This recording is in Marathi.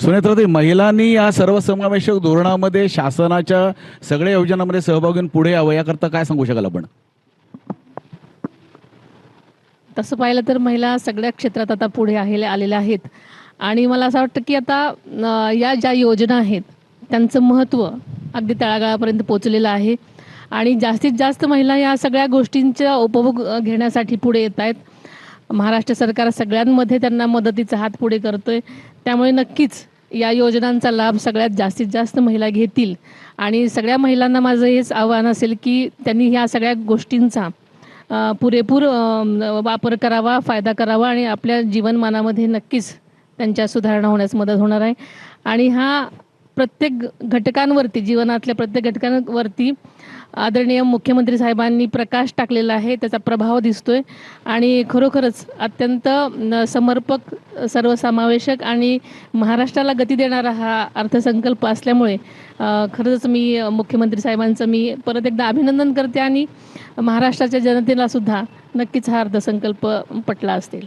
सुनेत्राताई, महिलांनी या सर्वसमावेशक धोरणामध्ये शासनाच्या सगळ्या योजनांमध्ये सहभागी होऊन पुढे यावं याकरता काय सांगू शकाल आपण? तसं पाहिलं तर महिला सगळ्या क्षेत्रात आता पुढे आलेल्या आहेत आणि मला असं वाटतं की आता या ज्या योजना आहेत त्यांचं महत्त्व अगदी तळागाळापर्यंत पोचलेलं आहे आणि जास्तीत जास्त महिला या सगळ्या गोष्टींचा उपभोग घेण्यासाठी पुढे येत आहेत. महाराष्ट्र सरकार सगळ्यांमध्ये त्यांना मदतीचा हात पुढे करतोय. त्यामुळे नक्कीच या योजनांचा लाभ सगळ्यात जास्तीत जास्त महिला घेतील आणि सगळ्या महिलांना माझं हेच आव्हान असेल की त्यांनी ह्या सगळ्या गोष्टींचा पुरेपूर वापर करावा, फायदा करावा आणि आपल्या जीवनमानामध्ये नक्कीच त्यांच्या सुधारणा होण्यास मदत होणार आहे. आणि हा प्रत्येक घटकांवरती, जीवनातल्या प्रत्येक घटकांवरती आदरणीय मुख्यमंत्री साहेबांनी प्रकाश टाकलेला आहे, त्याचा प्रभाव दिसतोय आणि खरोखरच अत्यंत समर्पक, सर्वसमावेशक आणि महाराष्ट्राला गती देणारा हा अर्थसंकल्प असल्यामुळे खरंच मी मुख्यमंत्री साहेबांचं मी परत एकदा अभिनंदन करते आणि महाराष्ट्राच्या जनतेला सुद्धा नक्कीच हा अर्थसंकल्प पटला असेल.